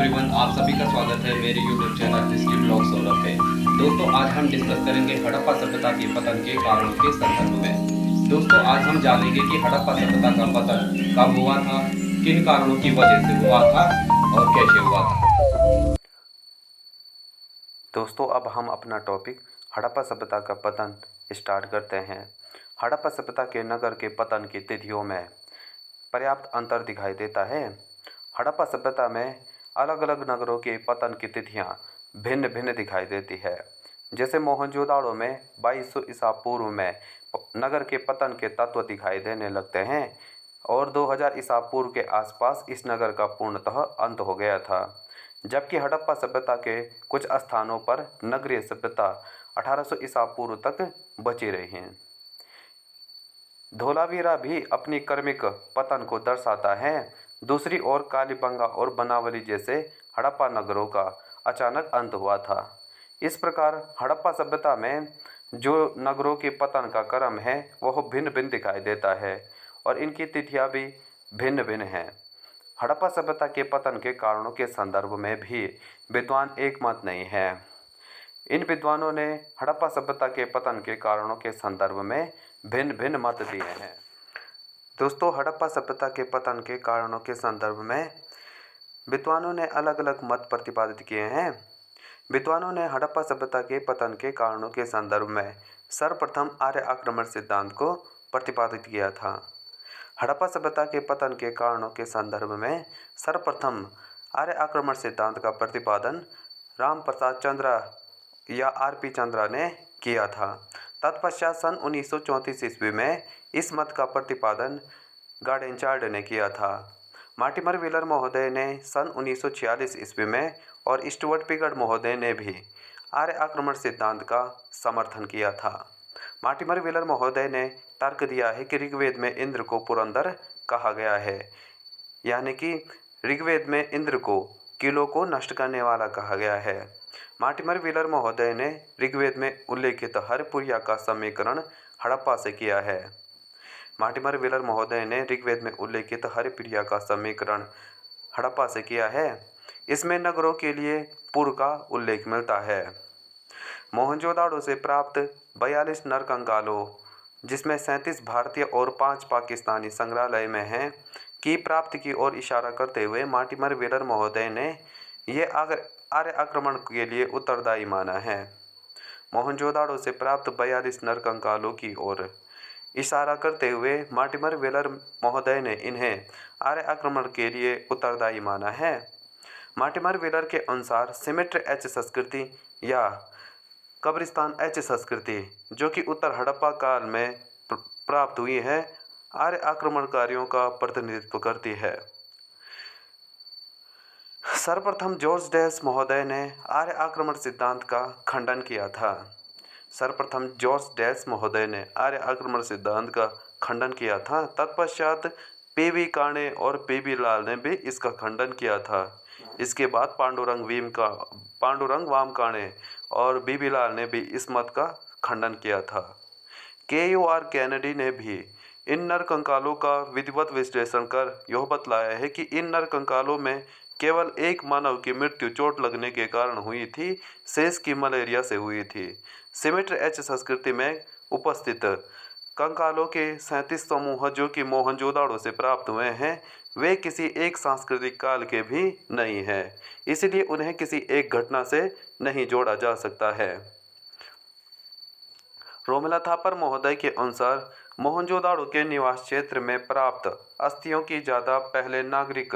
Everyone, आप सभी का स्वागत है मेरे YouTube channel history blog Saurabh पे। दोस्तों, आज हम डिस्कस करेंगे हड़प्पा सभ्यता के पतन के कारणों के संदर्भ में। दोस्तों, आज हम जानेंगे कि हड़प्पा सभ्यता का पतन कब हुआ था, किन कारणों की वजह से हुआ था और कैसे हुआ था। दोस्तों, अब हम अपना टॉपिक हड़प्पा सभ्यता का पतन स्टार्ट करते हैं। हड़प्पा सभ्यता के नगर के पतन की तिथियों में पर्याप्त अंतर दिखाई देता है। हड़प्पा सभ्यता में अलग अलग नगरों के पतन की तिथियां भिन्न भिन्न दिखाई देती है। जैसे मोहनजोदाड़ो में 2200 ईसा पूर्व में नगर के पतन के तत्व दिखाई देने लगते हैं और 2000 ईसा पूर्व के आसपास इस नगर का पूर्णतः अंत हो गया था। जबकि हड़प्पा सभ्यता के कुछ स्थानों पर नगरीय सभ्यता 1800 ईसा पूर्व तक बची रही हैं। धोलावीरा भी अपनी क्रमिक पतन को दर्शाता है। दूसरी ओर कालीबंगा और बनावली जैसे हड़प्पा नगरों का अचानक अंत हुआ था। इस प्रकार हड़प्पा सभ्यता में जो नगरों के पतन का क्रम है वह भिन्न भिन्न दिखाई देता है और इनकी तिथियां भी भिन्न भिन्न हैं। हड़प्पा सभ्यता के पतन के कारणों के संदर्भ में भी विद्वान एकमत नहीं है। इन विद्वानों ने हड़प्पा सभ्यता के पतन के कारणों के संदर्भ में भिन्न भिन्न मत दिए हैं। दोस्तों, हड़प्पा सभ्यता के पतन के कारणों के संदर्भ में विद्वानों ने अलग अलग मत प्रतिपादित किए हैं। विद्वानों ने हड़प्पा सभ्यता के पतन के कारणों के संदर्भ में सर्वप्रथम आर्य आक्रमण सिद्धांत को प्रतिपादित किया था। हड़प्पा सभ्यता के पतन के कारणों के संदर्भ में सर्वप्रथम आर्य आक्रमण सिद्धांत का प्रतिपादन राम प्रसाद चंद्रा या आर.पी. चंद्रा ने किया था। तत्पश्चात सन 1934 ईस्वी में इस मत का प्रतिपादन गार्डेनचार्ड ने किया था। मार्टिमर व्हीलर महोदय ने सन 1946 ईस्वी में और स्टुअर्ट पिगर्ड महोदय ने भी आर्य आक्रमण सिद्धांत का समर्थन किया था। मार्टिमर व्हीलर महोदय ने तर्क दिया है कि ऋग्वेद में इंद्र को पुरंदर कहा गया है, यानी कि ऋग्वेद में इंद्र को किलों को नष्ट करने वाला कहा गया है। मार्टिमर व्हीलर महोदय ने ऋग्वेद में उल्लेखित हरिपुरिया का समीकरण हड़प्पा से किया है। मार्टिमर व्हीलर महोदय ने ऋग्वेद में उल्लेखित हरिपुरिया का समीकरण हड़प्पा से किया है। इसमें नगरों के लिए पुर का उल्लेख मिलता है। मोहनजोदाड़ो से प्राप्त 42 नरकंकालों, जिसमें 37 भारतीय और 5 पाकिस्तानी संग्रहालय में हैं, की प्राप्ति की ओर इशारा करते हुए मार्टिमर व्हीलर महोदय ने ये आर्य आक्रमण के लिए उत्तरदायी माना है। मोहनजोदाड़ो से प्राप्त 42 नरकंकालों की ओर इशारा करते हुए मार्टिमर व्हीलर महोदय ने इन्हें आर्य आक्रमण के लिए उत्तरदायी माना है। मार्टिमर व्हीलर के अनुसार सिमेट्र एच संस्कृति या कब्रिस्तान एच संस्कृति, जो कि उत्तर हड़प्पा काल में प्राप्त हुई है, आर्य आक्रमणकारियों का प्रतिनिधित्व करती है। सर्वप्रथम जॉर्ज डैश महोदय ने आर्य आक्रमण सिद्धांत का खंडन किया था। सर्वप्रथम जॉर्ज डैश महोदय ने आर्य आक्रमण सिद्धांत का खंडन किया था। तत्पश्चात पी.वी. काणे और पी.बी. लाल ने भी इसका खंडन किया था। इसके बाद पांडुरंग वामकाणे और बी.बी. लाल ने भी इस मत का खंडन किया था। के.यू.आर. कैनेडी ने भी इन नरकंकालों का विधिवत विश्लेषण कर यह बतलाया है कि इन नरकंकालों में केवल एक मानव की मृत्यु चोट लगने के कारण हुई थी, शेष की मलेरिया से हुई थी। सिमेट्र एच संस्कृति में उपस्थित कंकालों के 37 समूह जो कि मोहनजोदाड़ो से प्राप्त हुए हैं, वे किसी एक सांस्कृतिक काल के भी नहीं हैं, इसलिए उन्हें किसी एक घटना से नहीं जोड़ा जा सकता है। रोमिला थापर महोदय के अनुसार मोहनजोदाड़ो के निवास क्षेत्र में प्राप्त अस्थियों की ज्यादा पहले नागरिक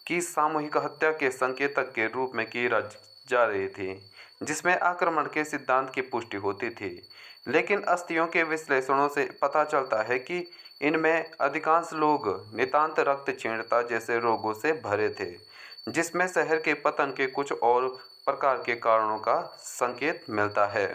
की सामूहिक हत्या के संकेतक के रूप में की जा रही थी, जिसमें आक्रमण के सिद्धांत की पुष्टि होती थी। लेकिन अस्थियों के विश्लेषणों से पता चलता है कि इनमें अधिकांश लोग नितांत रक्तक्षीणता जैसे रोगों से भरे थे, जिसमें शहर के पतन के कुछ और प्रकार के कारणों का संकेत मिलता है।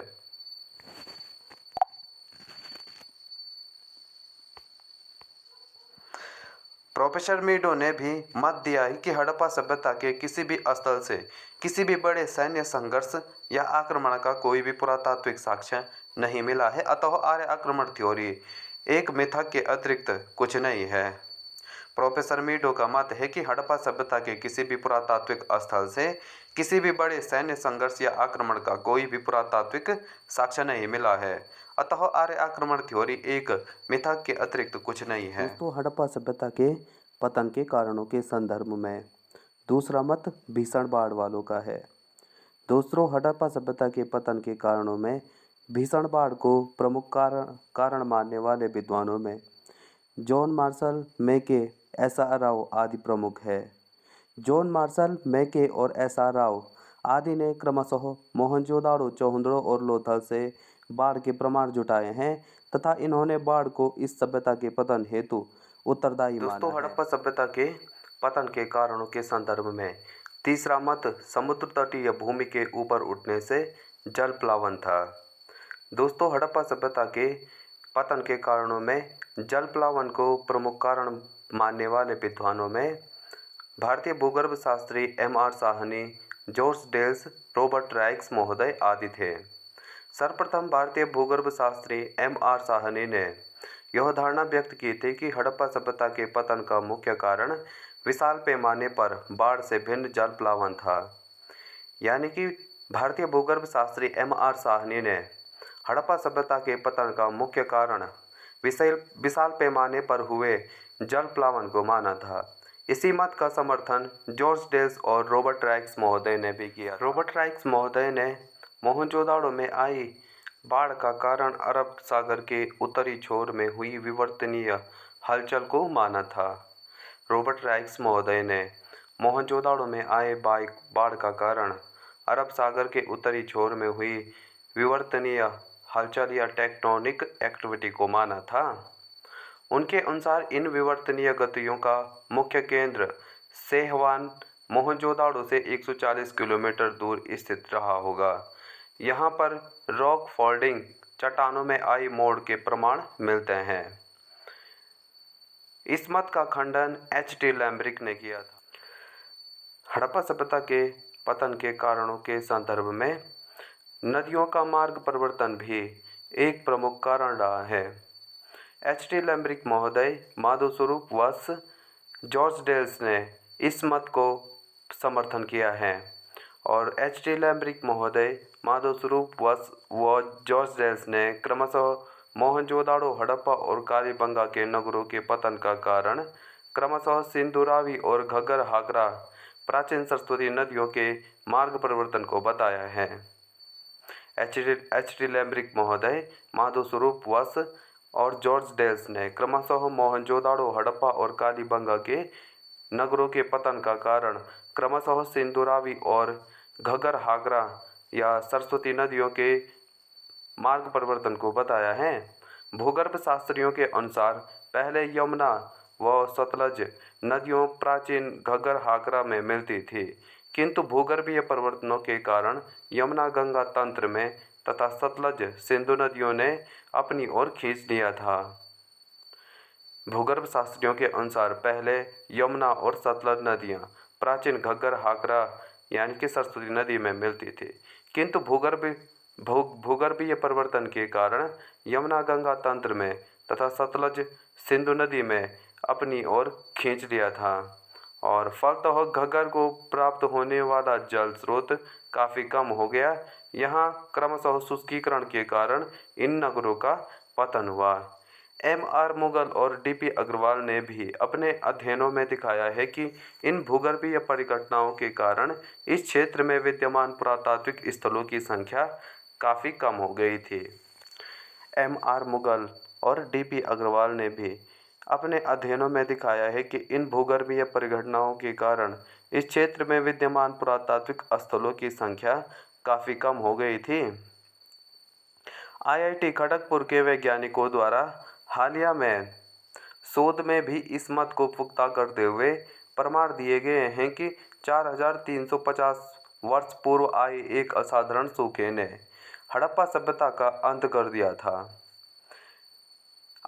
प्रोफेसर मीडो ने भी मत दिया है कि हड़प्पा सभ्यता के किसी भी स्थल से किसी भी बड़े सैन्य संघर्ष या आक्रमण का कोई भी पुरातात्विक साक्ष्य नहीं मिला है, अतः आर्य आक्रमण थ्योरी एक मिथक के अतिरिक्त कुछ नहीं है। प्रोफेसर मीडो का मत है कि हड़प्पा सभ्यता के किसी भी पुरातात्विक स्थल से किसी भी बड़े सैन्य संघर्ष या आक्रमण का कोई भी पुरातात्विक साक्ष्य नहीं मिला है। अतः आर्य आक्रमण थ्योरी एक मिथक के अतिरिक्त कुछ नहीं है। दोस्तों, हड़प्पा सभ्यता के पतन के कारणों के संदर्भ में दूसरा मत भीषण बाढ़ वालों का है। दोस्तों, हड़प्पा सभ्यता के पतन के कारणों में भीषण बाढ़ को प्रमुख कारण मानने वाले विद्वानों में जॉन मार्शल, मैके, एस.आर. राव आदि प्रमुख है। जॉन मार्शल, मैके और एस.आर. राव आदि ने क्रमशः मोहनजोदाड़ो, चौहंदड़ो और लोथल से बाढ़ के प्रमाण जुटाए हैं तथा इन्होंने बाढ़ को इस सभ्यता के पतन हेतु उत्तरदायी माना है। दोस्तों, हड़प्पा सभ्यता के पतन के कारणों के संदर्भ में तीसरा मत समुद्र तटीय भूमि के ऊपर उठने से जल प्लावन था। दोस्तों, हड़प्पा सभ्यता के पतन के कारणों में जल प्लावन को प्रमुख कारण मानने वाले विद्वानों में भारतीय भूगर्भ शास्त्री M.R. साहनी, जॉर्ज डेल्स, रॉबर्ट राइक्स महोदय आदि थे। सर्वप्रथम भारतीय भूगर्भ शास्त्री M.R. साहनी ने यह धारणा व्यक्त की थी कि हड़प्पा सभ्यता के पतन का मुख्य कारण विशाल पैमाने पर बाढ़ से भिन्न जल प्लावन था। यानी कि भारतीय भूगर्भ शास्त्री M.R. साहनी ने हड़प्पा सभ्यता के पतन का मुख्य कारण विशाल पैमाने पर हुए जल प्लावन को माना था। इसी मत का समर्थन जॉर्ज डेल्स और रॉबर्ट राइक्स महोदय ने भी किया। रॉबर्ट राइक्स महोदय ने मोहनजोदाड़ो में आई बाढ़ का कारण अरब सागर के उत्तरी छोर में हुई विवर्तनीय हलचल को माना था। रॉबर्ट राइक्स महोदय ने मोहनजोदाड़ो में आए बाढ़ का कारण अरब सागर के उत्तरी छोर में हुई विवर्तनीय हलचल या टेक्टोनिक एक्टिविटी को माना था। उनके अनुसार इन विवर्तनीय गतियों का मुख्य केंद्र सेहवान मोहनजोदाड़ो से 140 किलोमीटर दूर स्थित रहा होगा। यहाँ पर रॉक फोल्डिंग चट्टानों में आई मोड़ के प्रमाण मिलते हैं। इस मत का खंडन H.T. लैम्ब्रिक ने किया था। हड़प्पा सभ्यता के पतन के कारणों के संदर्भ में नदियों का मार्ग परिवर्तन भी एक प्रमुख कारण रहा है। H.T. लैम्ब्रिक महोदय, माधव स्वरूप वत्स, जॉर्ज डेल्स ने इस मत को समर्थन किया है और H.T. लैम्ब्रिक महोदय, माधव स्वरूप वत्स व जॉर्ज डेल्स ने क्रमशः मोहनजोदाड़ो, हड़प्पा और कालीबंगा के नगरों के पतन का कारण क्रमशः सिंधु, रावी और घग्गर हाकरा प्राचीन सरस्वती नदियों के मार्ग परिवर्तन को बताया है। H.T. लैम्ब्रिक महोदय, माधव स्वरूप वत्स और जॉर्ज डेल्स ने क्रमशः मोहनजोदाड़ो, हड़प्पा और कालीबंगा के नगरों के पतन का कारण क्रमशः सिंधु, रावी और घग्गर हाकरा या सरस्वती नदियों के मार्ग परिवर्तन को बताया है। भूगर्भ शास्त्रियों के अनुसार पहले यमुना व सतलज नदियों प्राचीन घग्गर हाकरा में मिलती थी, किंतु भूगर्भीय परिवर्तनों के कारण यमुना गंगा तंत्र में तथा सतलज सिंधु नदियों ने अपनी ओर खींच लिया था। भूगर्भ शास्त्रियों के अनुसार पहले यमुना और सतलज नदियां प्राचीन घग्गर हाकरा यानी कि सरस्वती नदी में मिलती थी, किंतु भूगर्भीय परिवर्तन के कारण यमुना गंगा तंत्र में तथा सतलज सिंधु नदी में अपनी ओर खींच लिया था और फलतः घग्गर को प्राप्त होने वाला जल स्रोत काफ़ी कम हो गया। यहाँ क्रमशः शुष्कीकरण के कारण इन नगरों का पतन हुआ। M.R. मुगल और D.P. अग्रवाल ने भी अपने अध्ययनों में दिखाया है कि इन भूगर्भीय परिघटनाओं के कारण इस क्षेत्र में विद्यमान पुरातात्विक स्थलों की संख्या काफ़ी कम हो गई थी। M.R. मुगल और D.P. अग्रवाल ने भी अपने अध्ययनों में दिखाया है कि इन भूगर्भीय परिघटनाओं के कारण इस क्षेत्र में विद्यमान पुरातात्विक स्थलों की संख्या काफ़ी कम हो गई थी। IIT खड़गपुर के वैज्ञानिकों द्वारा हालिया में शोध में भी इस मत को पुख्ता करते हुए प्रमाण दिए गए हैं कि 4350 वर्ष पूर्व आए एक असाधारण सूखे ने हड़प्पा सभ्यता का अंत कर दिया था।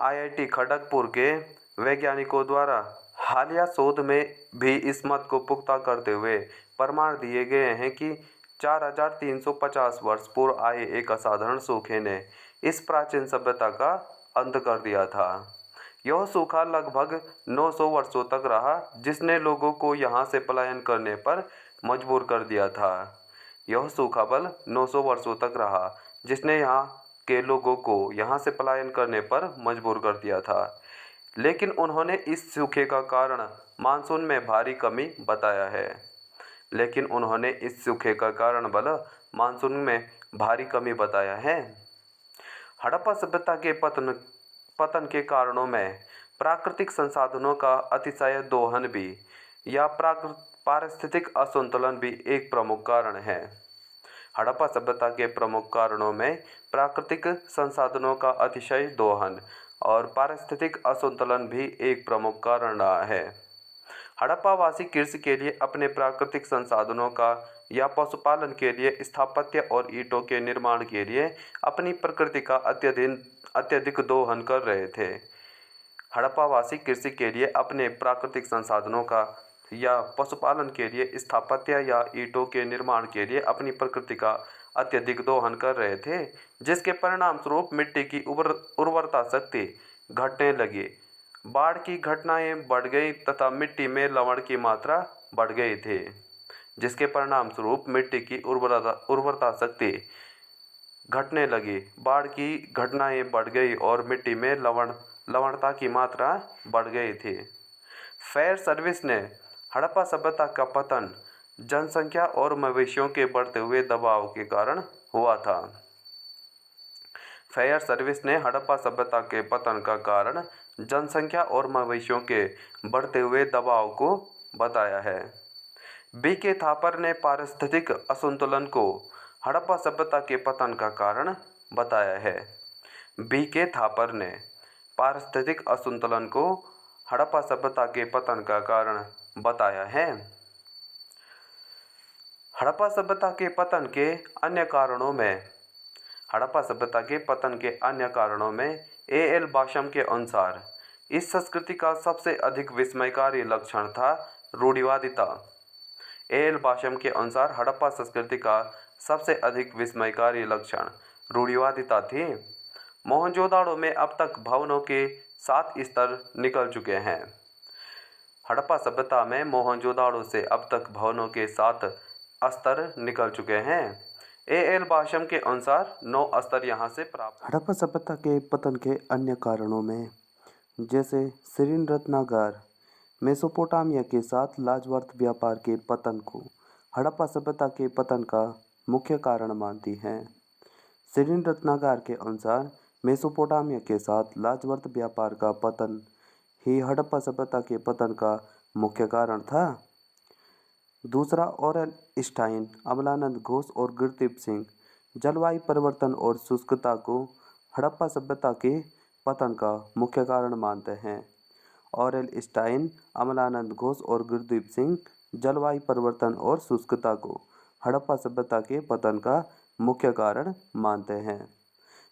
IIT खड़गपुर के वैज्ञानिकों द्वारा हालिया शोध में भी इस मत को पुख्ता करते हुए प्रमाण दिए गए हैं कि 4350 वर्ष पूर्व आए एक असाधारण सूखे ने इस प्राचीन सभ्यता का अंत कर दिया था। यह सूखा लगभग 900 वर्षों तक रहा, जिसने लोगों को यहाँ से पलायन करने पर मजबूर कर दिया था। यह सूखा बल 900 वर्षों तक रहा, जिसने यहाँ के लोगों को यहाँ से पलायन करने पर मजबूर कर दिया था। लेकिन उन्होंने इस सूखे का कारण मानसून में भारी कमी बताया है। लेकिन उन्होंने इस सूखे का कारण बल मानसून में भारी कमी बताया है। हड़प्पा सभ्यता के पतन के कारणों में प्राकृतिक संसाधनों का अतिशय दोहन भी या पारिस्थितिक असंतुलन भी एक प्रमुख कारण है। हड़प्पा सभ्यता के प्रमुख कारणों में प्राकृतिक संसाधनों का अतिशय दोहन और पारिस्थितिक असंतुलन भी एक प्रमुख कारण रहा है। हड़प्पावासी कृषि के लिए अपने प्राकृतिक संसाधनों का या पशुपालन के लिए स्थापत्य और ईंटों के निर्माण के लिए अपनी प्रकृति का अत्यधिक दोहन कर रहे थे। हड़प्पावासी कृषि के लिए अपने प्राकृतिक संसाधनों का या पशुपालन के लिए स्थापत्य या ईंटों के निर्माण के लिए अपनी प्रकृति का अत्यधिक दोहन कर रहे थे, जिसके परिणाम स्वरूप मिट्टी की उर्वरता शक्ति घटने लगी, बाढ़ की घटनाएं बढ़ गई तथा मिट्टी में लवण की मात्रा बढ़ गई थी, जिसके परिणाम स्वरूप मिट्टी की उर्वरता शक्ति घटने लगी, बाढ़ की घटनाएं बढ़ गई और मिट्टी में लवणता की मात्रा बढ़ गई थी। फेयर सर्विस ने हड़प्पा सभ्यता का पतन जनसंख्या और मवेशियों के बढ़ते हुए दबाव के कारण हुआ था। फेयर सर्विस ने हड़प्पा सभ्यता के पतन का कारण जनसंख्या और मवेशियों के बढ़ते हुए दबाव को बताया है। बी.के. थापर ने पारिस्थितिक असंतुलन को हड़प्पा सभ्यता के पतन का कारण बताया है। बी.के. थापर ने पारिस्थितिक असंतुलन को हड़प्पा सभ्यता के पतन का कारण बताया है। हड़प्पा सभ्यता के पतन के अन्य कारणों में ए.एल. बाशम के अनुसार इस संस्कृति का सबसे अधिक विस्मयकारी लक्षण था रूढ़िवादिता। ए.एल. बाशम के अनुसार हड़प्पा संस्कृति का सबसे अधिक विस्मयकारी लक्षण रूढ़िवादिता थी। मोहनजोदाड़ो में अब तक भवनों के 7 स्तर निकल चुके हैं। हड़प्पा सभ्यता में मोहनजोदाड़ो से अब तक भवनों के 7 स्तर निकल चुके हैं। ए.एल. बाशम के अनुसार 9 स्तर यहाँ से प्राप्त। हड़प्पा सभ्यता के पतन के अन्य कारणों में जैसे श्रीरत्नागार मेसोपोटामिया के साथ लाजवर्थ व्यापार के पतन को हड़प्पा सभ्यता के पतन का मुख्य कारण मानती हैं। श्रीरत्नागार के अनुसार मेसोपोटामिया के साथ लाजवर्थ व्यापार का पतन ही हड़प्पा सभ्यता के पतन का मुख्य कारण था। दूसरा, ऑरेल स्टाइन, अमलानंद घोष और गुरदीप सिंह जलवायु परिवर्तन और शुष्कता को हड़प्पा सभ्यता के पतन का मुख्य कारण मानते हैं। ऑरेल स्टाइन, अमलानंद घोष और गुरदीप सिंह जलवायु परिवर्तन और शुष्कता को हड़प्पा सभ्यता के पतन का मुख्य कारण मानते हैं।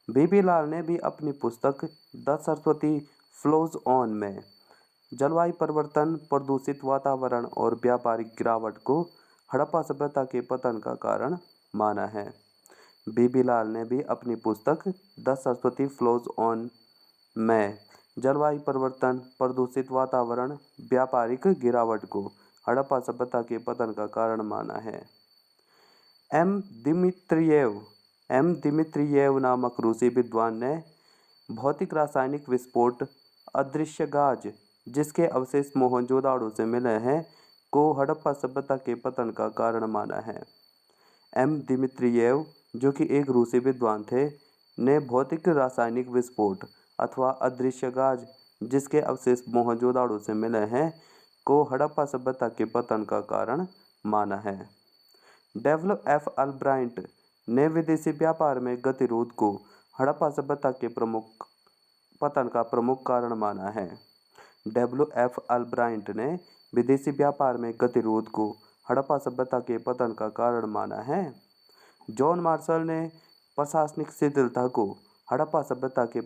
बीबी लाल ने भी अपनी पुस्तक द सरस्वती फ्लोज ऑन में जलवायु परिवर्तन, प्रदूषित वातावरण और व्यापारिक गिरावट को हड़प्पा सभ्यता के पतन का कारण माना है। बीबी लाल ने भी अपनी पुस्तक द सरस्वती फ्लोज ऑन में जलवायु परिवर्तन, प्रदूषित वातावरण, व्यापारिक गिरावट को हड़प्पा सभ्यता के पतन का कारण माना है। एम दिमित्रियेव नामक रूसी विद्वान ने भौतिक रासायनिक विस्फोट, अदृश्य गाज जिसके अवशेष मोहनजोदाड़ो से मिले हैं, को हड़प्पा सभ्यता के पतन का कारण माना है। एम दिमित्रियेव, जो कि एक रूसी विद्वान थे, ने भौतिक रासायनिक विस्फोट अथवा अदृश्य गाज जिसके अवशेष मोहनजोदाड़ो से मिले हैं, को हड़प्पा सभ्यता के पतन का कारण माना है। डब्ल्यू.एफ. अल्ब्राइट ने विदेशी व्यापार में गतिरोध को हड़प्पा सभ्यता के पतन का प्रमुख कारण माना है। डब्ल्यू.एफ. अल्ब्राइट ने विदेशी व्यापार में गतिरोध को हड़प्पा सभ्यता के पतन का कारण माना है। जॉन मार्शल ने प्रशासनिक शिथिलता को हड़प्पा सभ्यता के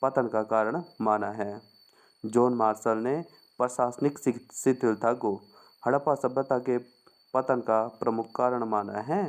पतन का कारण माना है। जॉन मार्शल ने प्रशासनिक शिथिलता को हड़प्पा सभ्यता के पतन का प्रमुख कारण माना है।